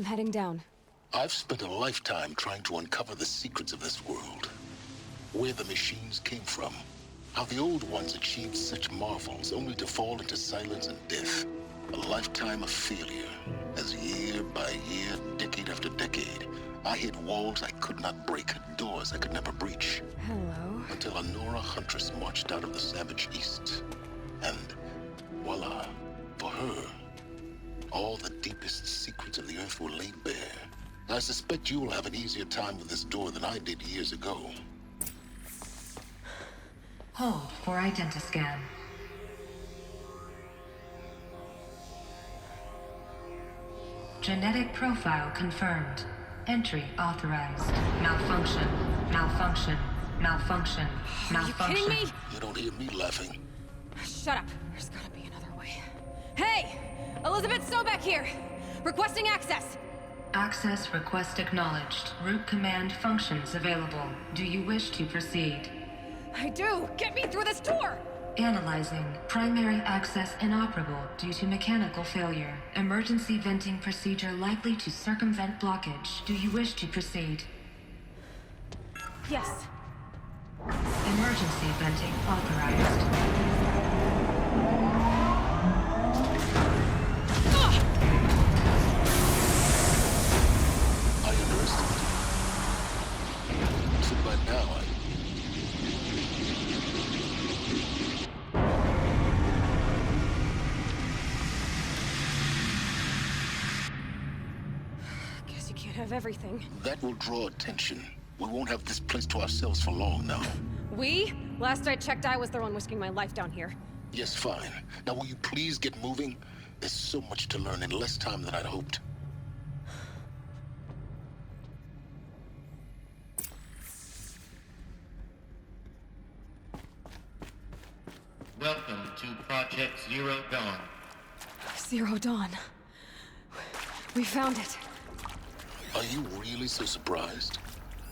I'm heading down. I've spent a lifetime trying to uncover the secrets of this world. Where the machines came from. How the old ones achieved such marvels only to fall into silence and death. A lifetime of failure. As year by year, decade after decade, I hit walls I could not break, doors I could never breach. Hello. Until a Nora Huntress marched out of the savage east. And voila, for her, all the deepest secrets of the Earth were laid bare. I suspect you will have an easier time with this door than I did years ago. Hold for identiscan. Genetic profile confirmed. Entry authorized. Malfunction. Malfunction. Malfunction. Malfunction. Are you kidding me? You don't hear me laughing. Shut up. There's gotta be another way. Hey! Elizabeth Sobek here! Requesting access! Access request acknowledged. Root command functions available. Do you wish to proceed? I do! Get me through this door! Analyzing. Primary access inoperable due to mechanical failure. Emergency venting procedure likely to circumvent blockage. Do you wish to proceed? Yes. Emergency venting authorized. I underestimated you. So by now, Guess you can't have everything. that will draw attention. We won't have this place to ourselves for long now. We? Last I checked, I was the one risking my life down here. Yes, fine. Now will you please get moving? There's so much to learn in less time than I'd hoped. Welcome to Project Zero Dawn. Zero Dawn. We found it. Are you really so surprised?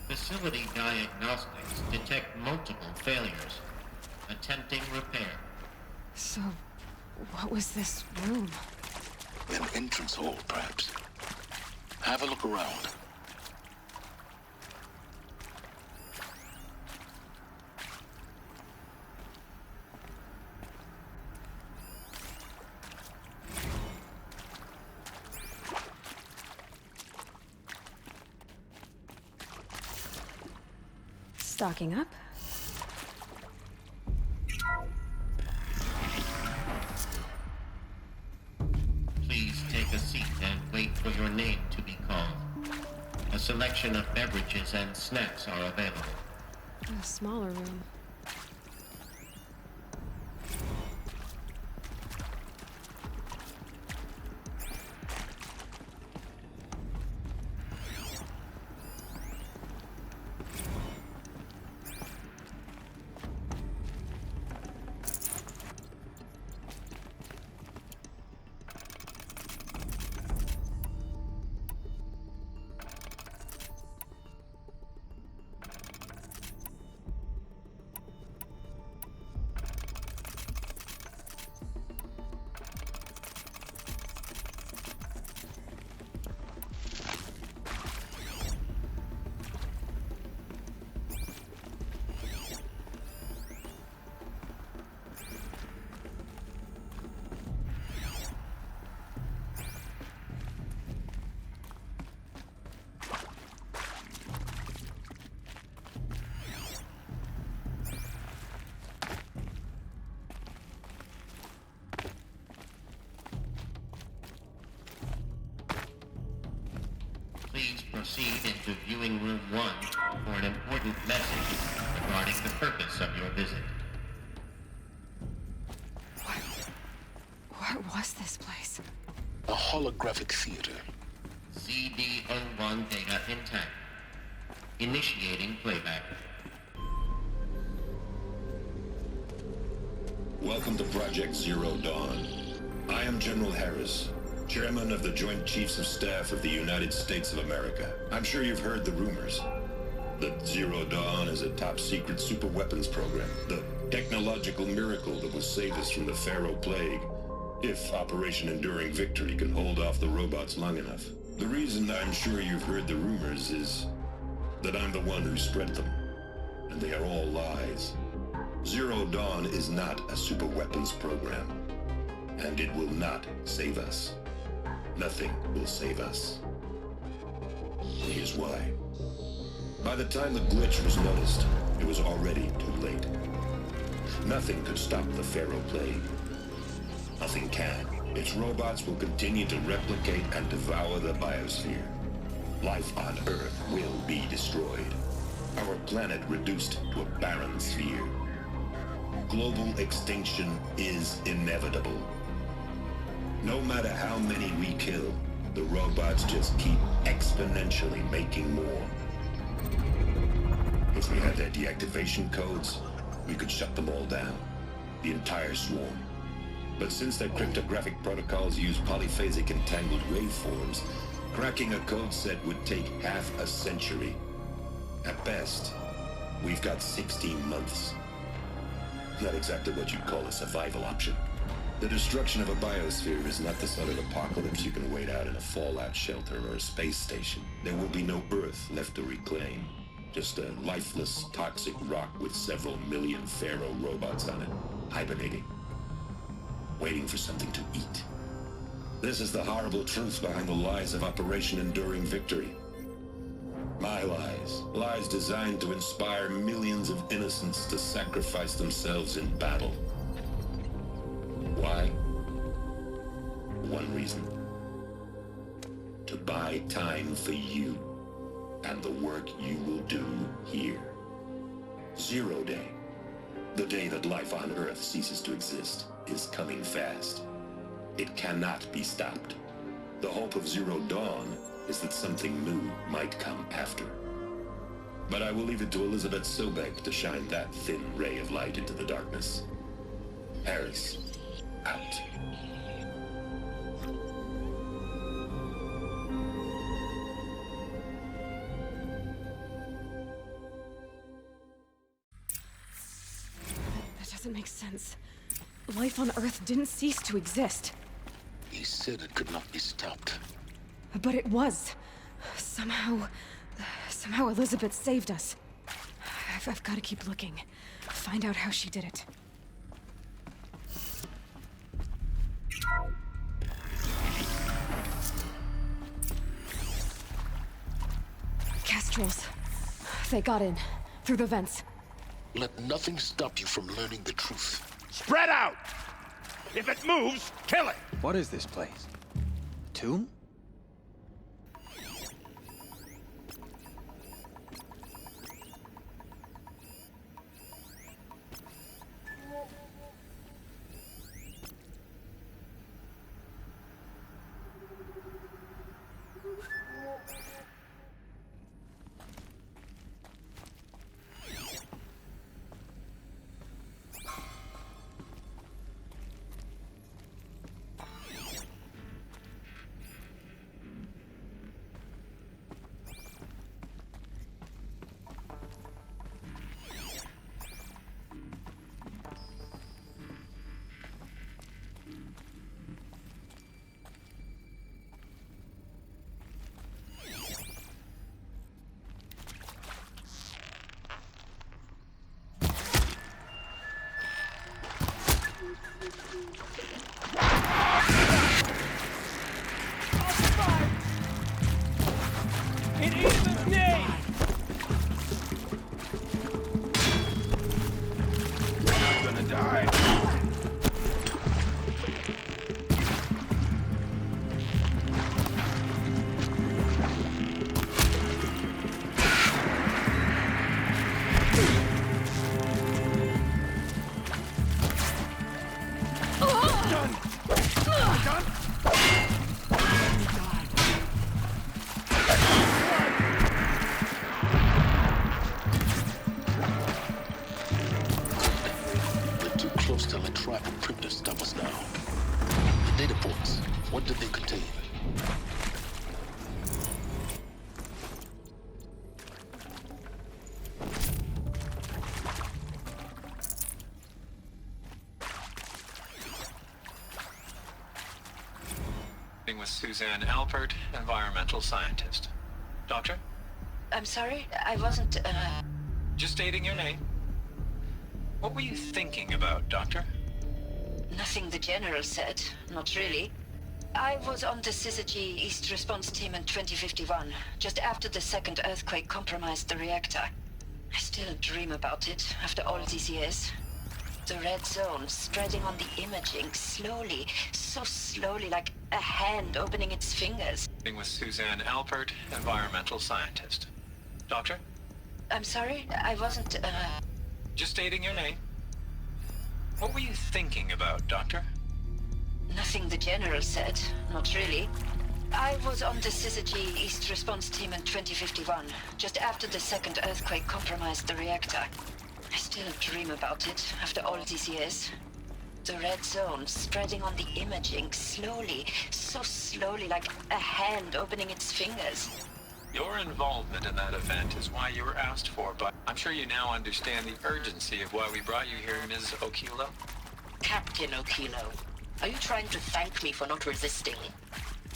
Facility diagnostics detect multiple failures. Attempting repair. So, what was this room? An entrance hall, perhaps. Have a look around. Stocking up. Please take a seat and wait for your name to be called. A selection of beverages and snacks are available. A smaller room. Please proceed into viewing room 1 for an important message regarding the purpose of your visit. What was this place? A holographic theater. CD01 data intact. Initiating playback. Welcome to Project Zero Dawn. I am General Harris, Chairman of the Joint Chiefs of Staff of the United States of America. I'm sure you've heard the rumors. That Zero Dawn is a top-secret superweapons program. The technological miracle that will save us from the Pharaoh Plague, if Operation Enduring Victory can hold off the robots long enough. The reason I'm sure you've heard the rumors is that I'm the one who spread them, and they are all lies. Zero Dawn is not a superweapons program, and it will not save us. Nothing will save us. Here's why. By the time the glitch was noticed, it was already too late. Nothing could stop the Pharaoh Plague. Nothing can. Its robots will continue to replicate and devour the biosphere. Life on Earth will be destroyed. Our planet reduced to a barren sphere. Global extinction is inevitable. No matter how many we kill, the robots just keep exponentially making more. If we had their deactivation codes, we could shut them all down. The entire swarm. But since their cryptographic protocols use polyphasic entangled waveforms, cracking a code set would take half a century. At best, we've got 16 months. Not exactly what you'd call a survival option. The destruction of a biosphere is not the sort of apocalypse you can wait out in a fallout shelter or a space station. There will be no Earth left to reclaim. Just a lifeless, toxic rock with several million Pharaoh robots on it, hibernating, waiting for something to eat. This is the horrible truth behind the lies of Operation Enduring Victory. My lies. Lies designed to inspire millions of innocents to sacrifice themselves in battle. Why? One reason. To buy time for you and the work you will do here. Zero Day, the day that life on Earth ceases to exist, is coming fast. It cannot be stopped. The hope of Zero Dawn is that something new might come after. But I will leave it to Elizabeth Sobek to shine that thin ray of light into the darkness. Harris, out. That doesn't make sense. Life on Earth didn't cease to exist. He said it could not be stopped. But it was. Somehow Elizabeth saved us. I've got to keep looking. Find out how she did it. Kestrels. They got in. Through the vents. Let nothing stop you from learning the truth. Spread out! If it moves, kill it! What is this place? Tomb? Suzanne Alpert, environmental scientist. Doctor? I'm sorry, I wasn't, Just stating your name. What were you thinking about, Doctor? Nothing the General said. Not really. I was on the Syzygy East Response Team in 2051, just after the second earthquake compromised the reactor. I still dream about it, after all these years. The red zone spreading on the imaging, slowly, so slowly, like a hand opening its fingers. With Suzanne Alpert, environmental scientist. Doctor? I'm sorry, I wasn't, Just stating your name. What were you thinking about, Doctor? Nothing the General said. Not really. I was on the Syzygy East Response Team in 2051, just after the second earthquake compromised the reactor. I still dream about it, after all these years. The red zone spreading on the imaging, slowly, so slowly, like a hand opening its fingers. Your involvement in that event is why you were asked for, but I'm sure you now understand the urgency of why we brought you here, Ms. Okilo. Captain Okilo, are you trying to thank me for not resisting?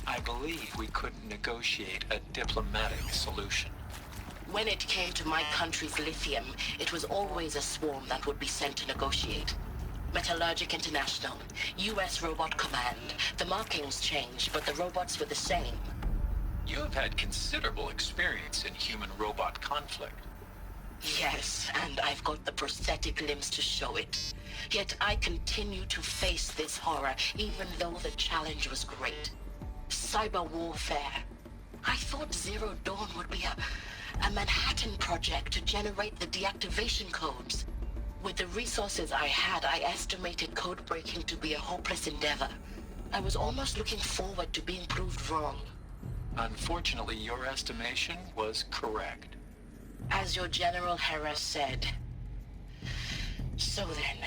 I believe we couldn't negotiate a diplomatic solution. When it came to my country's lithium, it was always a swarm that would be sent to negotiate. Metallurgic International, US Robot Command. The markings changed, but the robots were the same. You have had considerable experience in human-robot conflict. Yes, and I've got the prosthetic limbs to show it. Yet I continue to face this horror, even though the challenge was great. Cyber warfare. I thought Zero Dawn would be a Manhattan project to generate the deactivation codes. With the resources I had, I estimated code breaking to be a hopeless endeavor. I was almost looking forward to being proved wrong. Unfortunately, your estimation was correct. As your General Harris said. So then,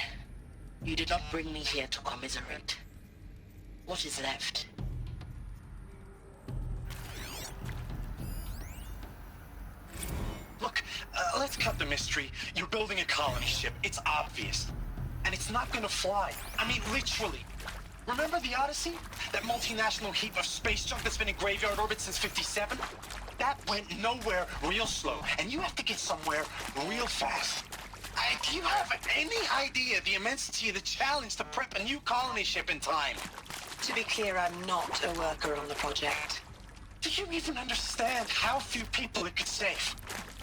you did not bring me here to commiserate. What is left? Look, let's cut the mystery. You're building a colony ship. It's obvious. And it's not gonna fly. I mean, literally. Remember the Odyssey? That multinational heap of space junk that's been in graveyard orbit since 57? That went nowhere real slow. And you have to get somewhere real fast. Do you have any idea the immensity of the challenge to prep a new colony ship in time? To be clear, I'm not a worker on the project. Do you even understand how few people it could save?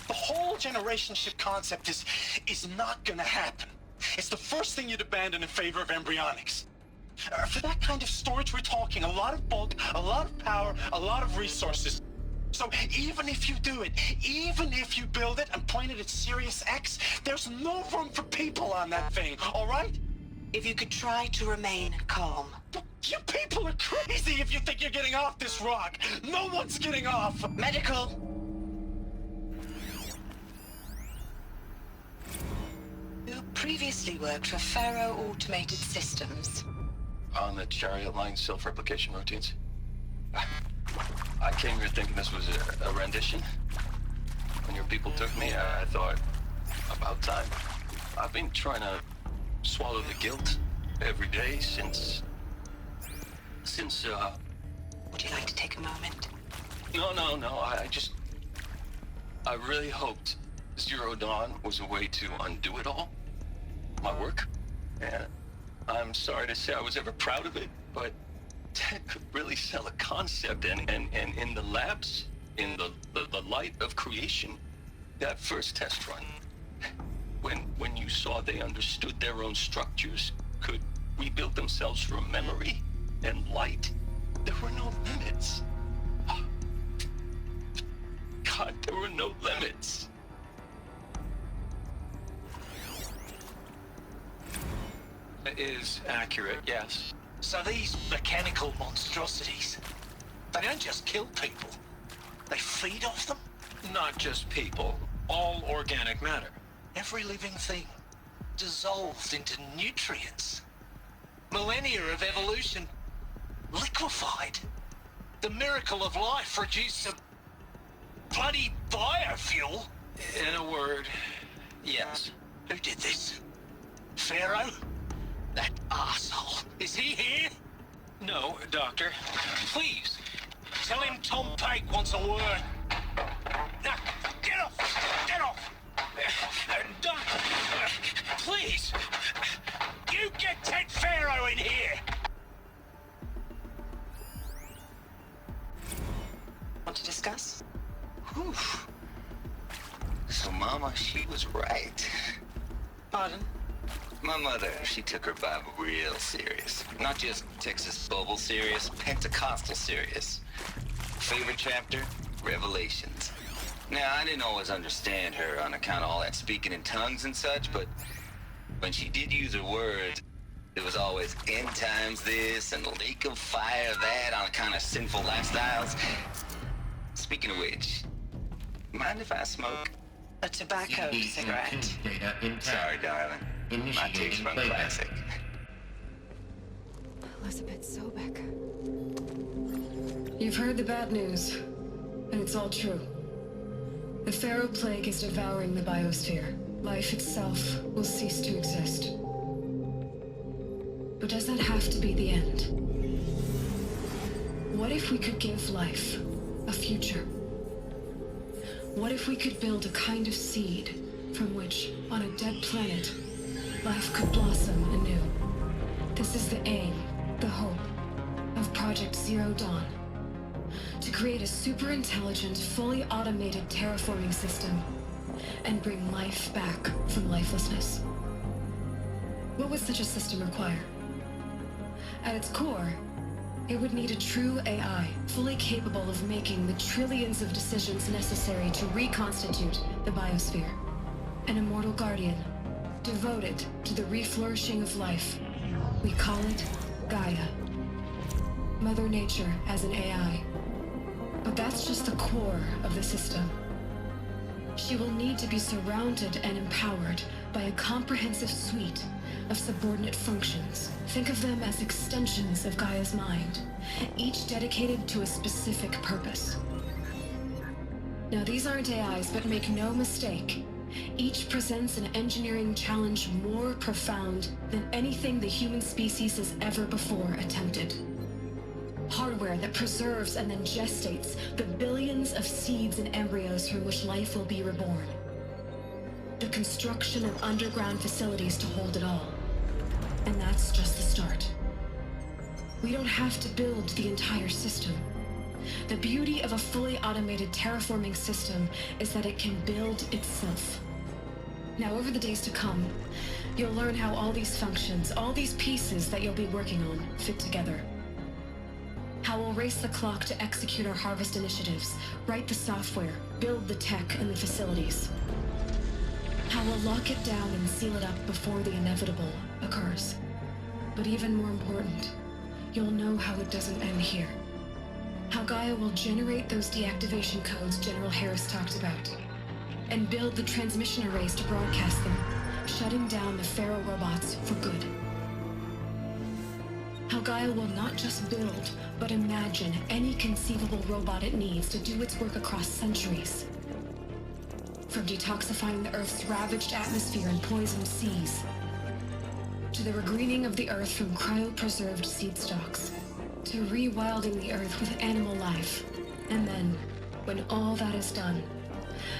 The whole generation ship concept is not gonna happen. It's the first thing you'd abandon in favor of embryonics. For that kind of storage, we're talking a lot of bulk, a lot of power, a lot of resources. So even if you do it, even if you build it and point it at Sirius X, there's no room for people on that thing, all right? If you could try to remain calm. You people are crazy if you think you're getting off this rock. No one's getting off. Medical! You previously worked for Faro Automated Systems. On the Chariot Line self-replication routines. I came here thinking this was a rendition. When your people took me, I thought, about time. I've been trying to swallow the guilt every day since... Would you like to take a moment? No, I really hoped Zero Dawn was a way to undo it all. My work. And I'm sorry to say I was ever proud of it, but Ted could really sell a concept, and in the labs, in the light of creation, that first test run, when you saw they understood their own structures, could rebuild themselves from memory and light, there were no limits. God, there were no limits. It is accurate, yes. So these mechanical monstrosities, they don't just kill people. They feed off them? Not just people, all organic matter. Every living thing dissolved into nutrients. Millennia of evolution liquefied. The miracle of life reduced to bloody biofuel. In a word, yes. Who did this? Pharaoh? That asshole. Is he here? No, Doctor. Please, wants a word. Now, get off! Get off! Doc, please! You get Ted Pharaoh in here! Want to discuss? Whew. So, Mama, she was right. Pardon? My mother, she took her Bible real serious. Not just Texas Bubble serious, Pentecostal serious. Favorite chapter? Revelations. Now, I didn't always understand her on account of all that speaking in tongues and such, but when she did use her words, it was always end times this and lake of fire that on account of sinful lifestyles. Speaking of which, mind if I smoke? A tobacco cigarette. Sorry, darling. My taste run classic. Elizabeth Sobek. You've heard the bad news, and it's all true. The Pharaoh Plague is devouring the biosphere. Life itself will cease to exist. But does that have to be the end? What if we could give life a future? What if we could build a kind of seed from which, on a dead planet, life could blossom anew? This is the aim, the hope, of Project Zero Dawn. To create a super-intelligent, fully automated terraforming system and bring life back from lifelessness. What would such a system require? At its core, it would need a true AI, fully capable of making the trillions of decisions necessary to reconstitute the biosphere. An immortal guardian, devoted to the reflourishing of life. We call it Gaia. Mother Nature as an AI. But that's just the core of the system. She will need to be surrounded and empowered by a comprehensive suite of subordinate functions. Think of them as extensions of Gaia's mind, each dedicated to a specific purpose. Now, these aren't AIs, but make no mistake, each presents an engineering challenge more profound than anything the human species has ever before attempted. Hardware that preserves and then gestates the billions of seeds and embryos from which life will be reborn. The construction of underground facilities to hold it all. And that's just the start. We don't have to build the entire system. The beauty of a fully automated terraforming system is that it can build itself. Now, over the days to come, you'll learn how all these functions, all these pieces that you'll be working on, fit together. How we'll race the clock to execute our harvest initiatives, write the software, build the tech and the facilities. How we'll lock it down and seal it up before the inevitable occurs. But even more important, you'll know how it doesn't end here. How Gaia will generate those deactivation codes General Harris talked about, and build the transmission arrays to broadcast them, shutting down the Pharaoh robots for good. How Gaia will not just build, but imagine any conceivable robot it needs to do its work across centuries. From detoxifying the Earth's ravaged atmosphere and poisoned seas, to the regreening of the Earth from cryopreserved seed stalks, to rewilding the Earth with animal life. And then, when all that is done,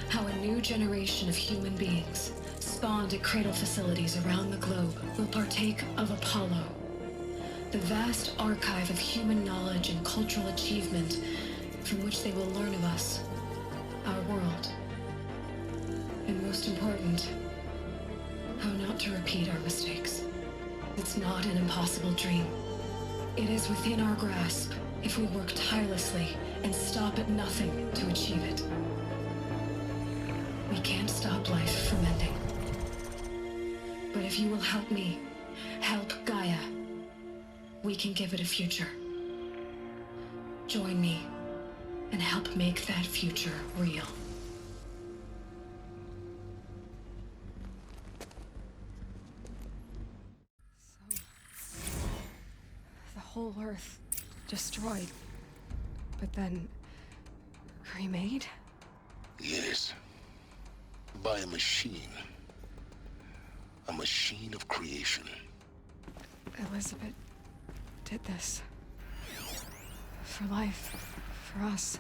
how a new generation of human beings, spawned at cradle facilities around the globe, will partake of Apollo, the vast archive of human knowledge and cultural achievement from which they will learn of us, our world. And most important, how not to repeat our mistakes. It's not an impossible dream. It is within our grasp if we work tirelessly and stop at nothing to achieve it. We can't stop life from ending. But if you will help me, help Gaia, we can give it a future. Join me and help make that future real. The whole Earth destroyed, but then remade? Yes. By a machine. A machine of creation. Elizabeth did this. For life. For us.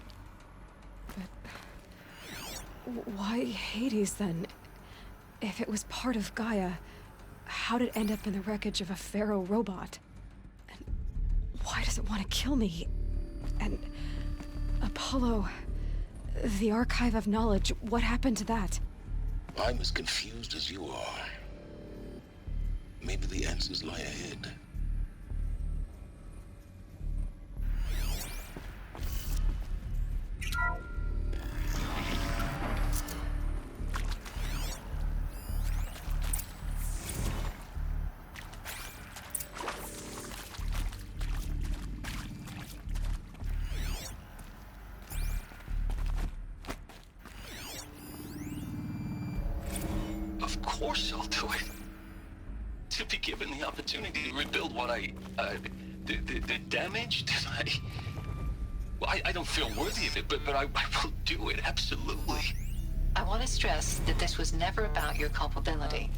but why Hades then? If it was part of Gaia, how did it end up in the wreckage of a Pharaoh robot? And why does it want to kill me? And Apollo, the Archive of Knowledge, what happened to that? I'm as confused as you are. Maybe the answers lie ahead. Of course I'll do it. To be given the opportunity to rebuild what the damage that I don't feel worthy of it, but I will do it, absolutely. I want to stress that this was never about your culpability.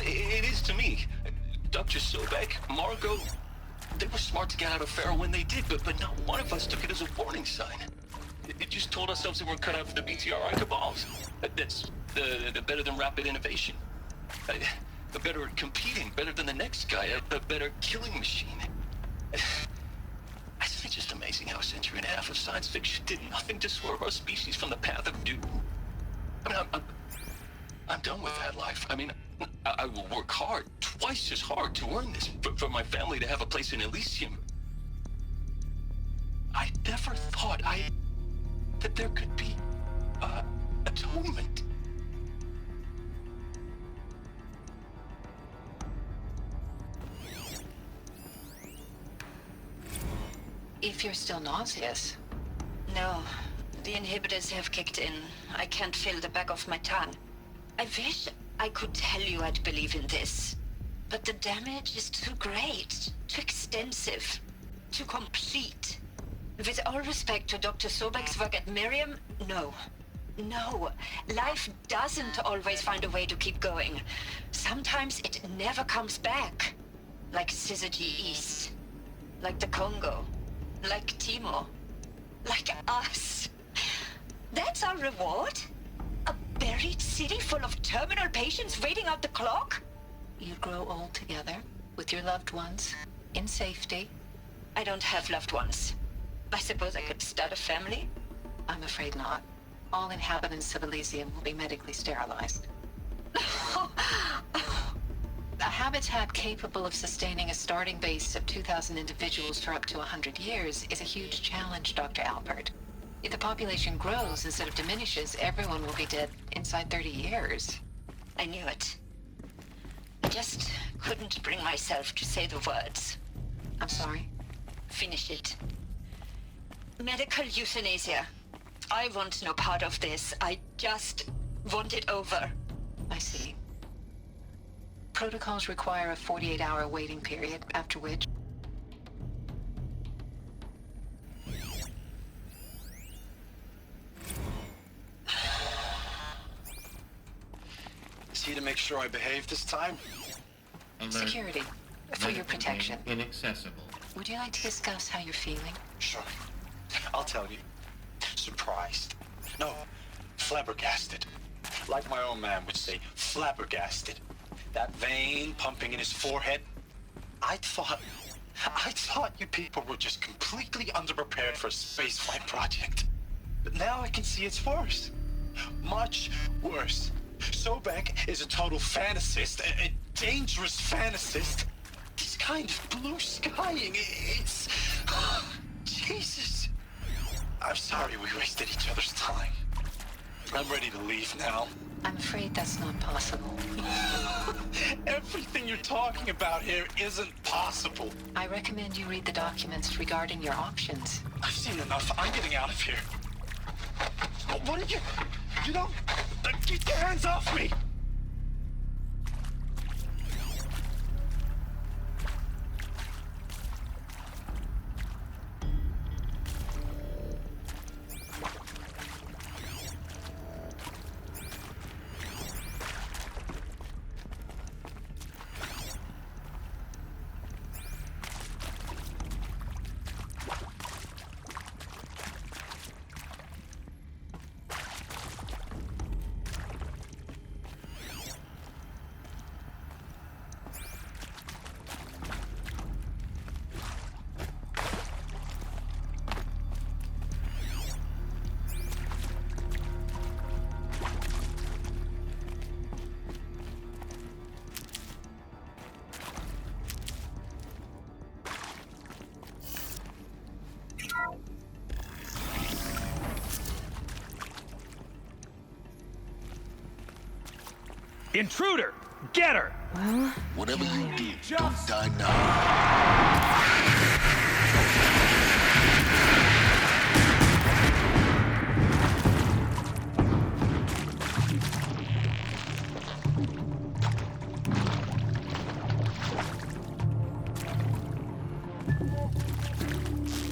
It is to me. Dr. Sobek, Margot, they were smart to get out of Pharaoh when they did, but not one of us took it as a warning sign. It just told ourselves that we're cut out for the BTRI cabals. That's the better than rapid innovation. Better at competing, better than the next guy, a better killing machine. It's just amazing how a century and a half of science fiction did nothing to swerve our species from the path of doom. I mean, I'm done with that life. I mean, I will work hard, twice as hard to earn this, for my family to have a place in Elysium. I never thought that there could be, atonement. If you're still nauseous. No, the inhibitors have kicked in. I can't feel the back of my tongue. I wish I could tell you I'd believe in this. But the damage is too great, too extensive, too complete. With all respect to Dr. Sobek's work at Miriam, no. No, life doesn't always find a way to keep going. Sometimes it never comes back. Like Syzygy East. Like the Congo. Like Timo. Like us. That's our reward? A buried city full of terminal patients waiting out the clock? You grow old together, with your loved ones, in safety. I don't have loved ones. I suppose I could start a family? I'm afraid not. All inhabitants of Elysium will be medically sterilized. A habitat capable of sustaining a starting base of 2,000 individuals for up to 100 years is a huge challenge, Dr. Albert. If the population grows instead of diminishes, everyone will be dead inside 30 years. I knew it. I just couldn't bring myself to say the words. I'm sorry? Finish it. Medical euthanasia. I want no part of this. I just want it over. I see. Protocols require a 48-hour waiting period, after which... Is he to make sure I behave this time? Alert. Security. For your protection. Inaccessible. Would you like to discuss how you're feeling? Sure. I'll tell you. Surprised. No, flabbergasted. Like my own man would say, flabbergasted. That vein pumping in his forehead. I thought you people were just completely underprepared for a spaceflight project. But now I can see it's worse. Much worse. Sobek is a total fantasist, a dangerous fantasist. This kind of blue skying, it's... Jesus. I'm sorry we wasted each other's time. I'm ready to leave now. I'm afraid that's not possible. Everything you're talking about here isn't possible. I recommend you read the documents regarding your options. I've seen enough. I'm getting out of here. What are you... You don't... Get your hands off me! Intruder! Get her! Well, Whatever here I you am. do, don't die now.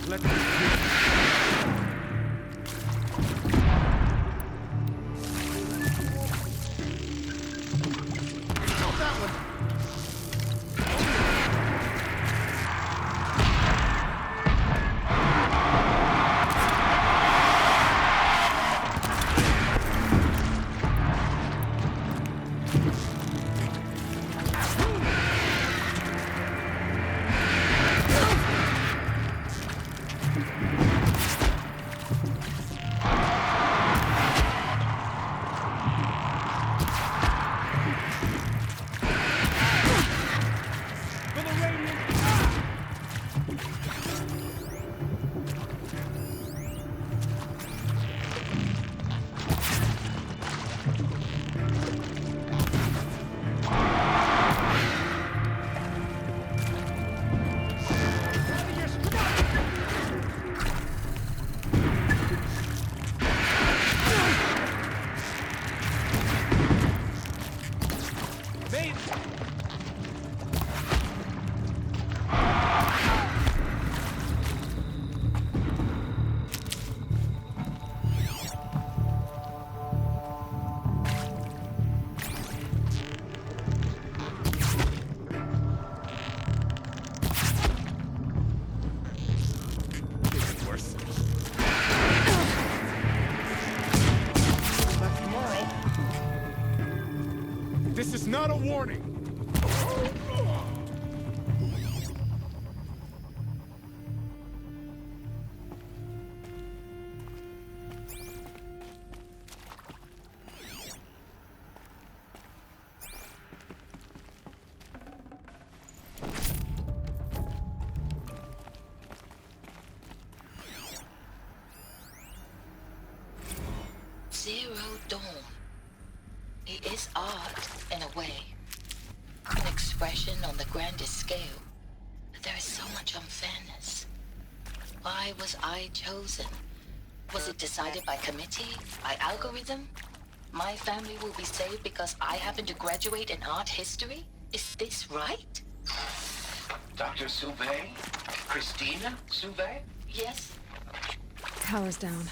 Let me... This is not a warning. Zero Dawn. It is art, in a way. An expression on the grandest scale. But there is so much unfairness. Why was I chosen? Was it decided by committee? By algorithm? My family will be saved because I happen to graduate in art history? Is this right? Dr. Sauvé? Christina Sauvé? Yes. Power's down.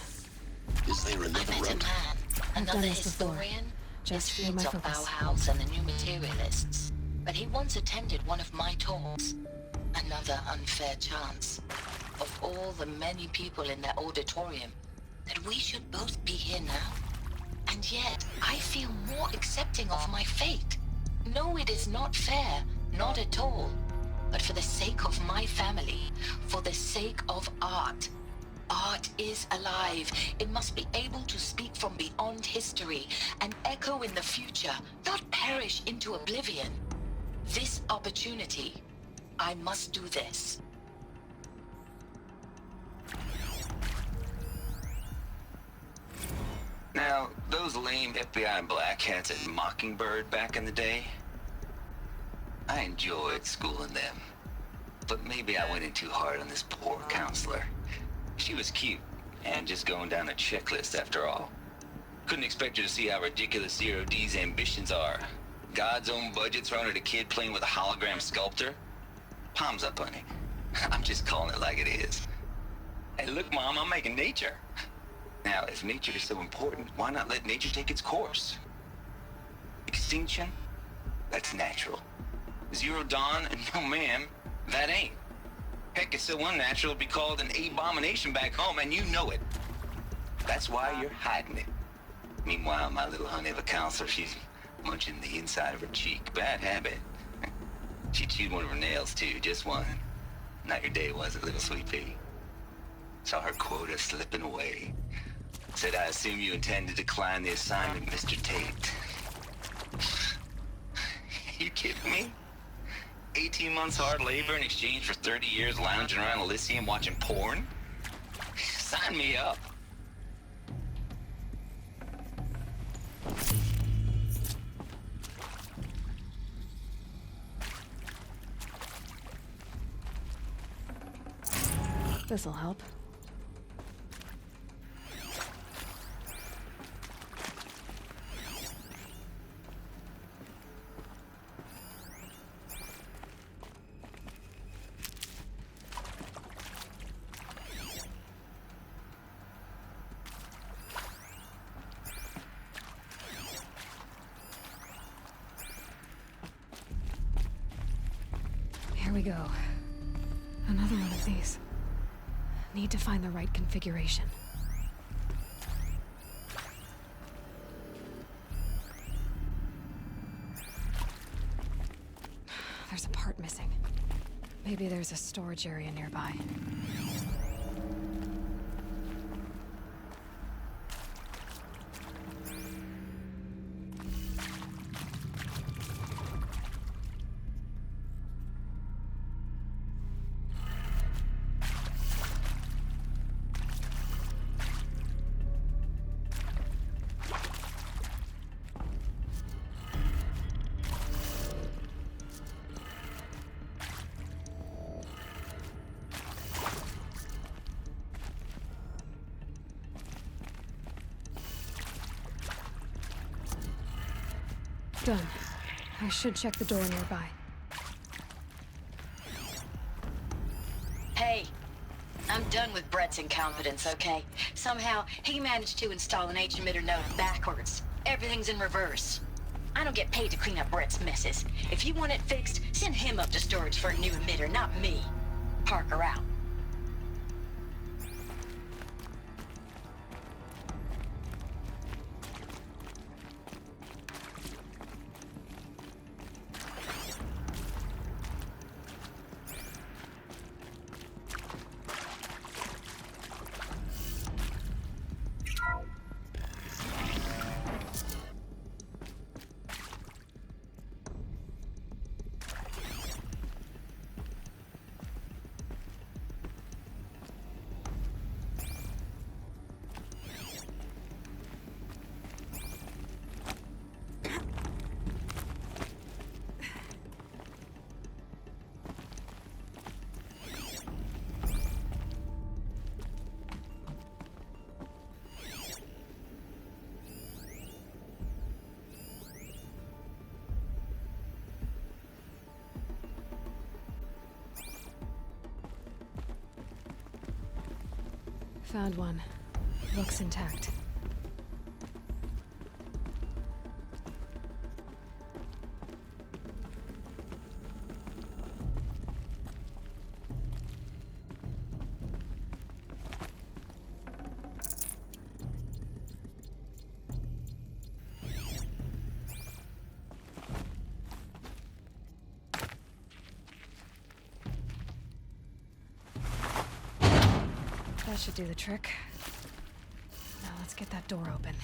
Is there I another met a route? man, I've another done this before. historian. Just His for my feeds on focus. Bauhaus and the New Materialists. But he once attended one of my talks. Another unfair chance. Of all the many people in that auditorium, that we should both be here now. And yet, I feel more accepting of my fate. No, it is not fair. Not at all. But for the sake of my family, for the sake of art. Art is alive. It must be able to speak from beyond history and echo in the future, not perish into oblivion. This opportunity, I must do this. Now, those lame FBI black hats at Mockingbird back in the day, I enjoyed schooling them. But maybe I went in too hard on this poor counselor. She was cute, and just going down a checklist after all. Couldn't expect her to see how ridiculous Zero D's ambitions are. God's own budget thrown at a kid playing with a hologram sculptor? Palms up, honey. I'm just calling it like it is. Hey, look, Mom, I'm making nature. Now, if nature is so important, why not let nature take its course? Extinction? That's natural. Zero Dawn? No, ma'am, that ain't. Heck, it's so unnatural to be called an abomination back home, and you know it. That's why you're hiding it. Meanwhile, my little honey of a counselor, she's munching the inside of her cheek. Bad habit. She chewed one of her nails, too, just one. Not your day, was it, little sweet pea? Saw her quota slipping away. Said, I assume you intend to decline the assignment, Mr. Tate. You kidding me? 18 months hard labor in exchange for 30 years lounging around Elysium watching porn? Sign me up. This'll help. Here we go. Another one of these. Need to find the right configuration. There's a part missing. Maybe there's a storage area nearby. Done. I should check the door nearby. Hey, I'm done with Brett's incompetence, okay? Somehow, he managed to install an H-emitter node backwards. Everything's in reverse. I don't get paid to clean up Brett's messes. If you want it fixed, send him up to storage for a new emitter, not me. Parker out. Found one. Looks intact. That should do the trick. Now let's get that door open.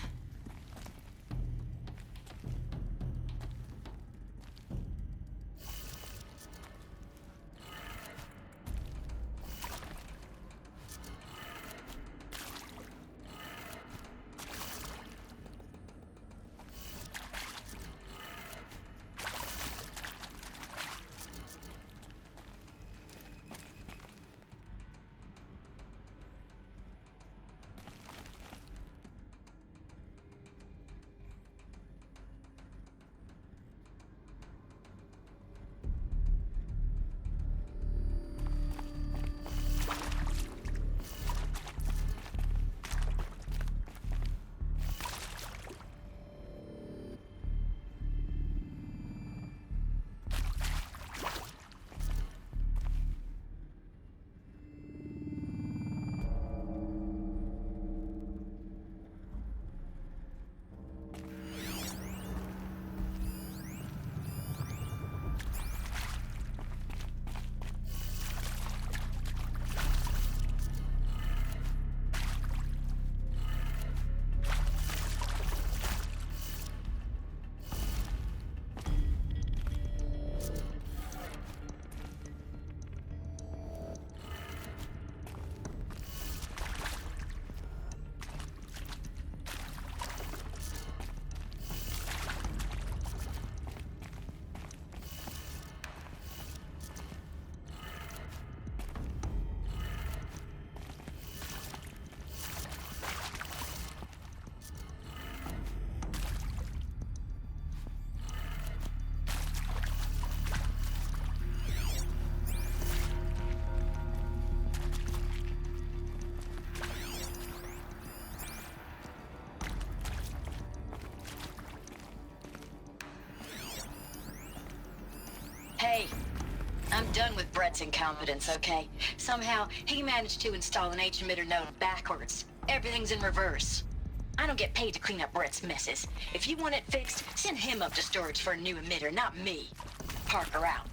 Hey, I'm done with Brett's incompetence, okay? Somehow, he managed to install an H-emitter node backwards. Everything's in reverse. I don't get paid to clean up Brett's messes. If you want it fixed, send him up to storage for a new emitter, not me. Parker out.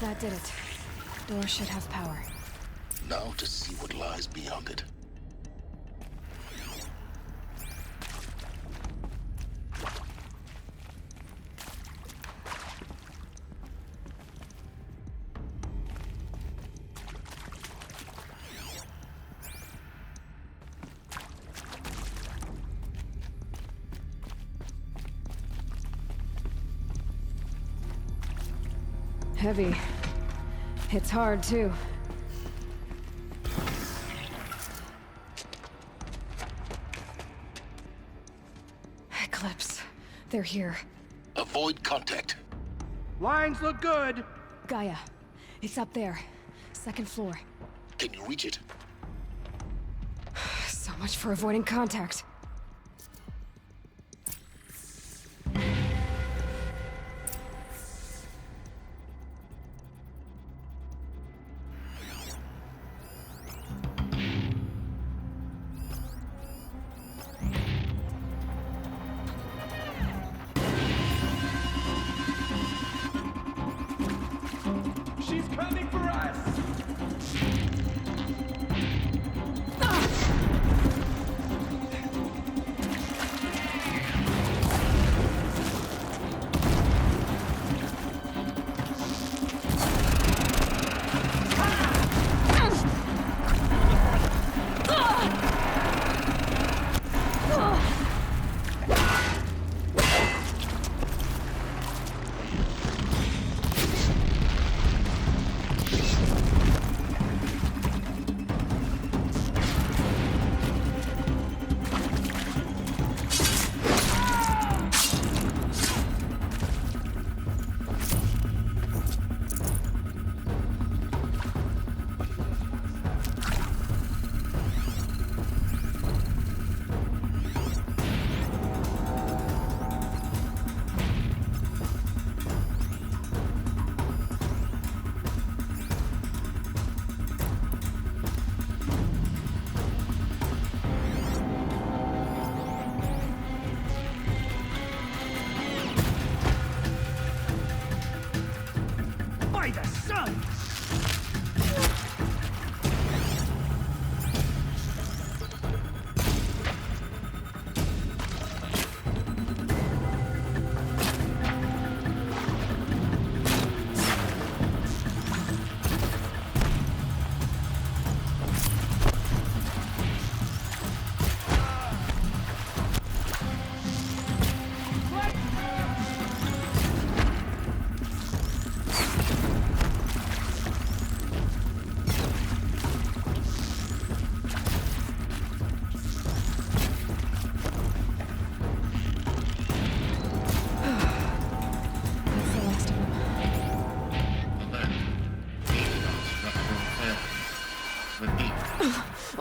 That did it. Door should have power. Now to see what lies beyond it. Heavy. It's hard, too. Eclipse. They're here. Avoid contact. Lines look good. Gaia. It's up there. Second floor. Can you reach it? So much for avoiding contact. She's coming for us!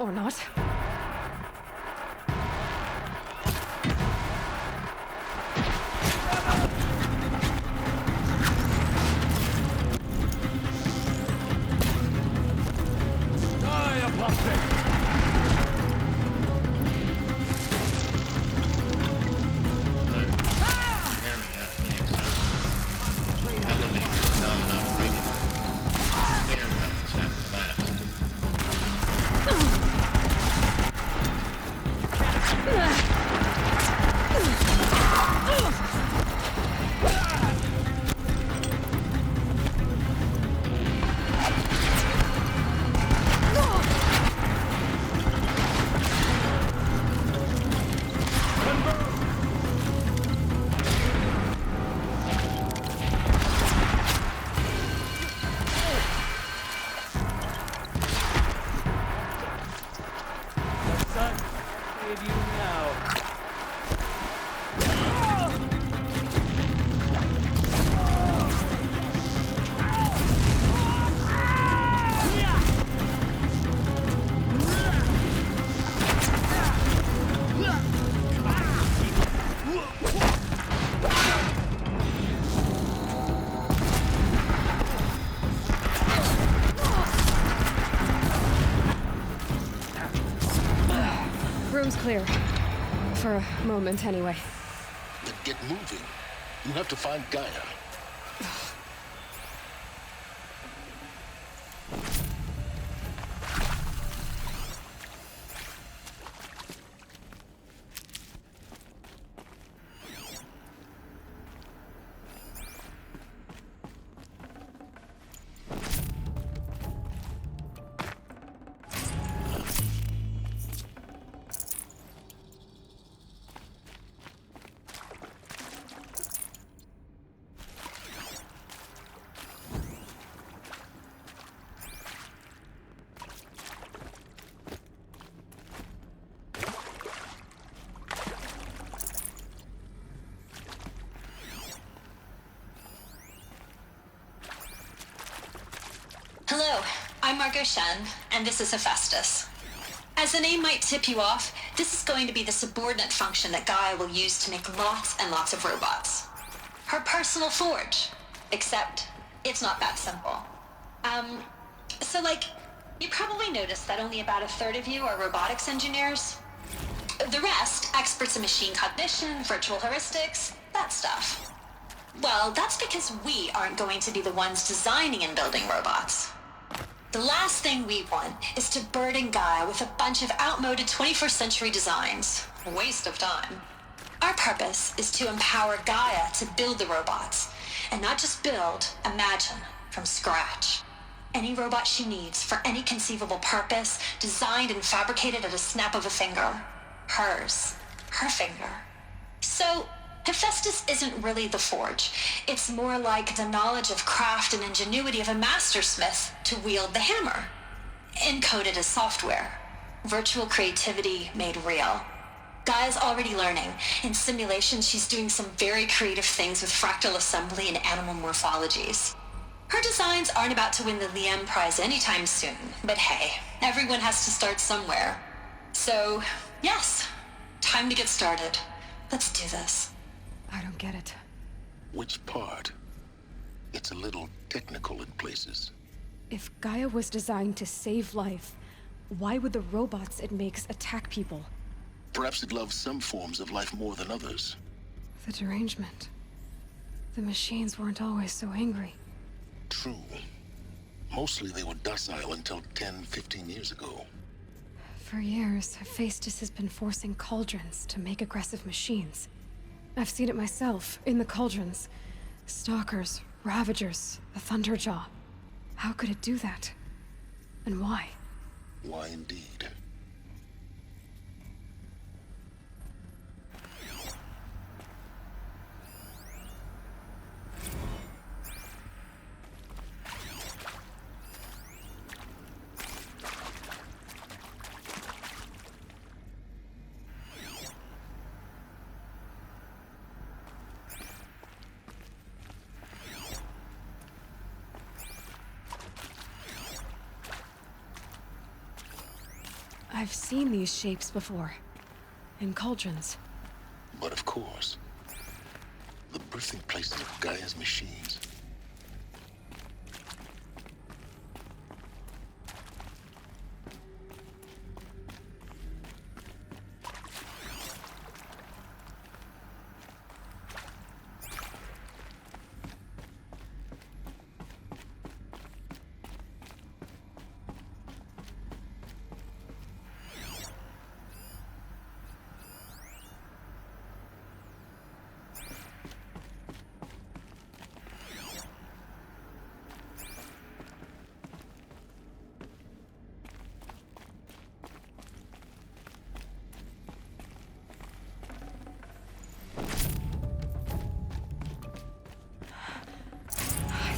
Or not. Die, Apostate! Room's clear. For a moment, anyway. Then get moving. You have to find Gaia. Hello, I'm Margot Shen, and this is Hephaestus. As the name might tip you off, this is going to be the subordinate function that Gaia will use to make lots and lots of robots. Her personal forge. Except, it's not that simple. You probably noticed that only about a third of you are robotics engineers. The rest, experts in machine cognition, virtual heuristics, that stuff. Well, that's because we aren't going to be the ones designing and building robots. The last thing we want is to burden Gaia with a bunch of outmoded 21st century designs. A waste of time. Our purpose is to empower Gaia to build the robots, and not just build, imagine, from scratch. Any robot she needs for any conceivable purpose, designed and fabricated at a snap of a finger. Hers. Her finger. So, Hephaestus isn't really the forge. It's more like the knowledge of craft and ingenuity of a mastersmith to wield the hammer. Encoded as software. Virtual creativity made real. Gaia's already learning. In simulations, she's doing some very creative things with fractal assembly and animal morphologies. Her designs aren't about to win the Liam Prize anytime soon, but hey, everyone has to start somewhere. So, yes, time to get started. Let's do this. I don't get it. Which part? It's a little technical in places. If Gaia was designed to save life, why would the robots it makes attack people? Perhaps it loves some forms of life more than others. The derangement. The machines weren't always so angry. True. Mostly they were docile until 10, 15 years ago. For years, Hephaestus has been forcing cauldrons to make aggressive machines. I've seen it myself, in the cauldrons. Stalkers, Ravagers, the Thunderjaw. How could it do that? And why? Why indeed? I've seen these shapes before. In cauldrons. But of course, the birthing places of Gaia's machines.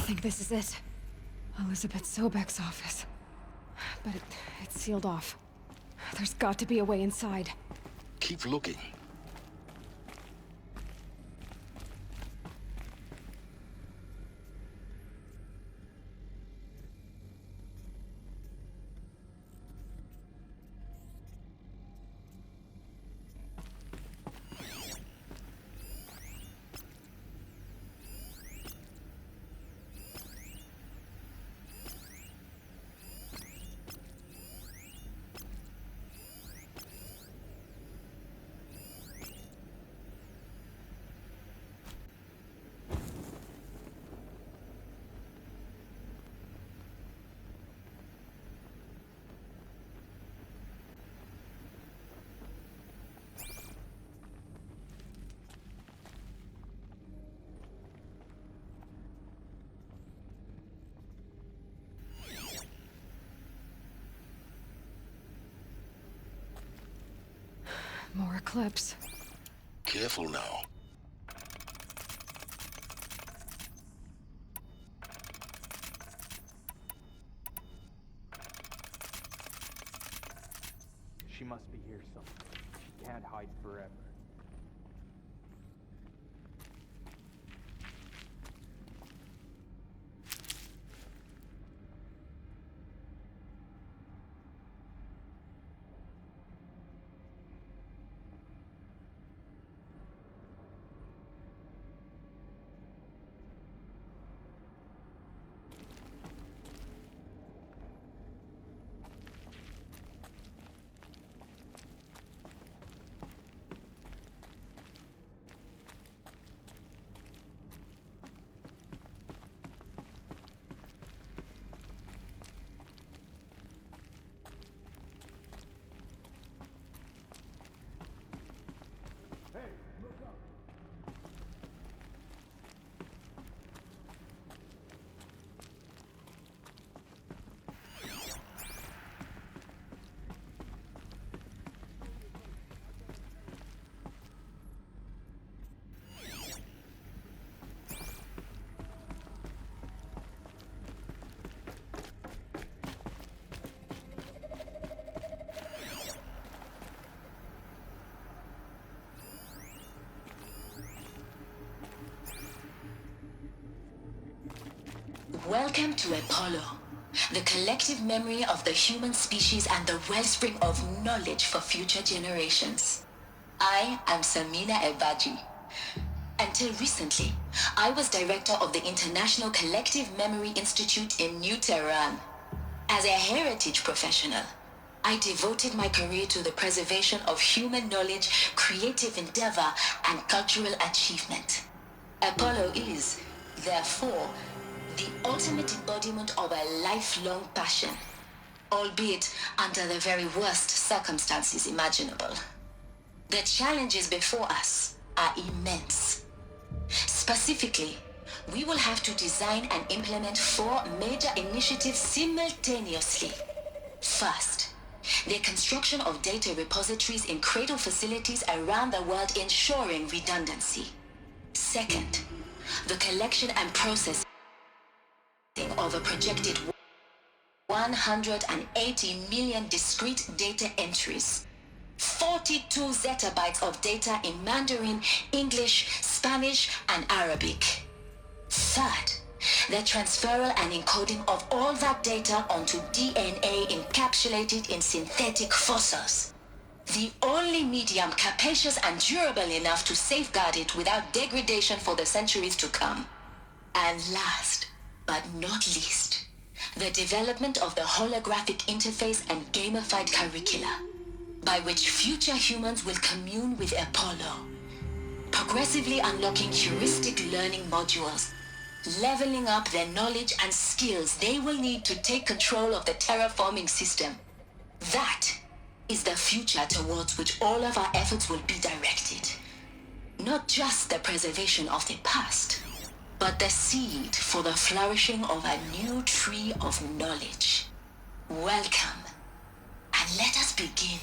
I think this is it. Elizabeth Sobek's office. But it's sealed off. There's got to be a way inside. Keep looking. More Eclipse. Careful now. She must be here somewhere. She can't hide forever. Welcome to Apollo, the collective memory of the human species and the wellspring of knowledge for future generations. I am Samina Ebaji. Until recently, I was director of the International Collective Memory Institute in New Tehran. As a heritage professional, I devoted my career to the preservation of human knowledge, creative endeavor, and cultural achievement. Apollo is, therefore, the ultimate embodiment of a lifelong passion, albeit under the very worst circumstances imaginable. The challenges before us are immense. Specifically, we will have to design and implement 4 major initiatives simultaneously. First, the construction of data repositories in cradle facilities around the world ensuring redundancy. Second, the collection and processing of a projected 180 million discrete data entries, 42 zettabytes of data in Mandarin, English, Spanish, and Arabic. Third, the transferal and encoding of all that data onto DNA encapsulated in synthetic fossils. The only medium capacious and durable enough to safeguard it without degradation for the centuries to come. And last, but not least, the development of the holographic interface and gamified curricula, by which future humans will commune with Apollo, progressively unlocking heuristic learning modules, leveling up their knowledge and skills they will need to take control of the terraforming system. That is the future towards which all of our efforts will be directed. Not just the preservation of the past, but the seed for the flourishing of a new tree of knowledge. Welcome, and let us begin.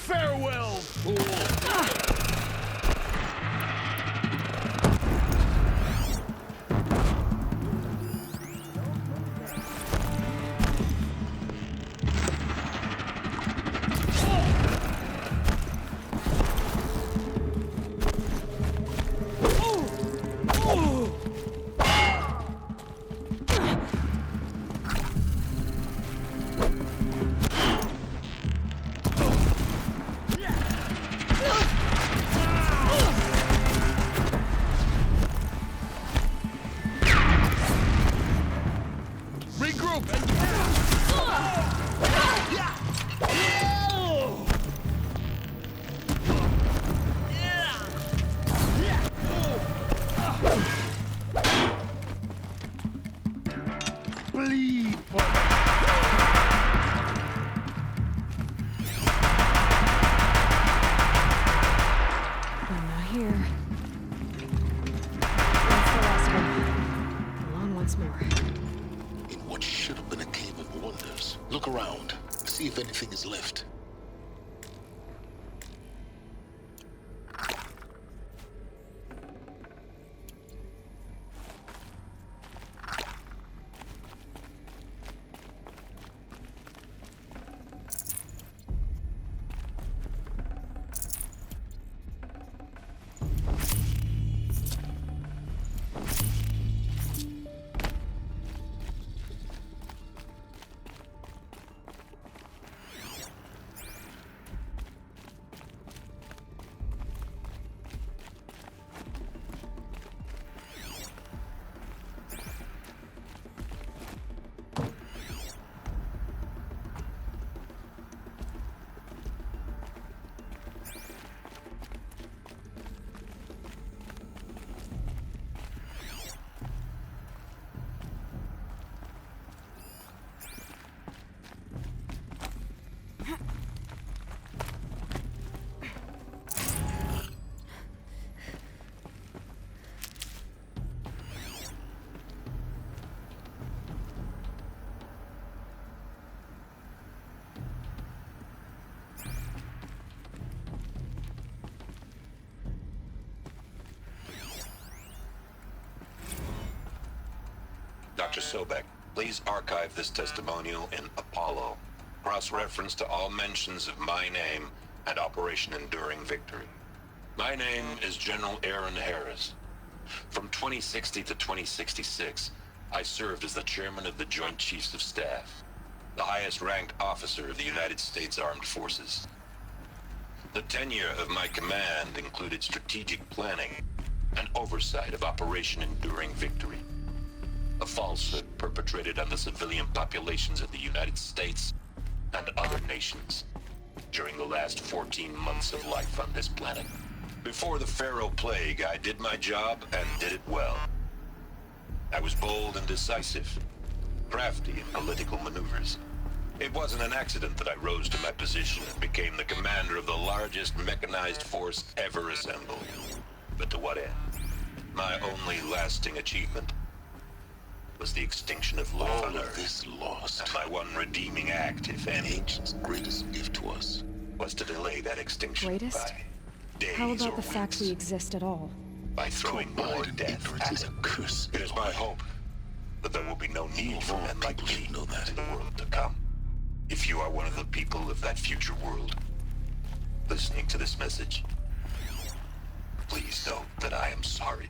Farewell, fool! Look around. See if anything is left. Sobek, please archive this testimonial in Apollo. Cross-reference to all mentions of my name and Operation Enduring Victory. My name is General Aaron Harris. From 2060 to 2066, I served as the chairman of the Joint Chiefs of Staff, the highest-ranked officer of the United States Armed Forces. The tenure of my command included strategic planning and oversight of Operation Enduring Victory, a falsehood perpetrated on the civilian populations of the United States and other nations during the last 14 months of life on this planet. Before the Pharaoh Plague, I did my job and did it well. I was bold and decisive, crafty in political maneuvers. It wasn't an accident that I rose to my position and became the commander of the largest mechanized force ever assembled. But to what end? My only lasting achievement was the extinction of life All on of Earth. this lost. And my one redeeming act, if any, Ancient's greatest gift to us was to delay that extinction Greatest? by days How about or the fact weeks, we exist at all? by throwing more Combined death ignorance at is it. a curse. It is my hope that there will be no need for men like People me should know that. in the world to come. If you are one of the people of that future world listening to this message, please know that I am sorry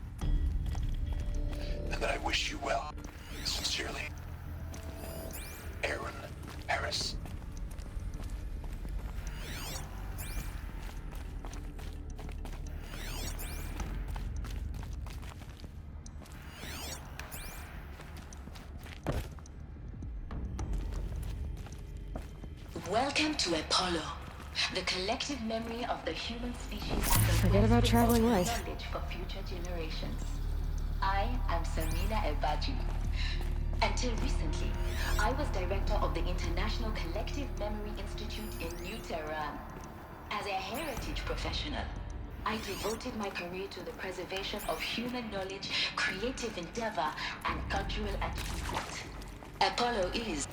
and that I wish you well. Sincerely, Aaron Harris. Welcome to Apollo, the collective memory of the human species and the Forget about wellspring traveling of light. knowledge for future generations. I am Samina Elbaji. Until recently, I was director of the International Collective Memory Institute in New Tehran. As a heritage professional, I devoted my career to the preservation of human knowledge, creative endeavor, and cultural achievement. Apollo is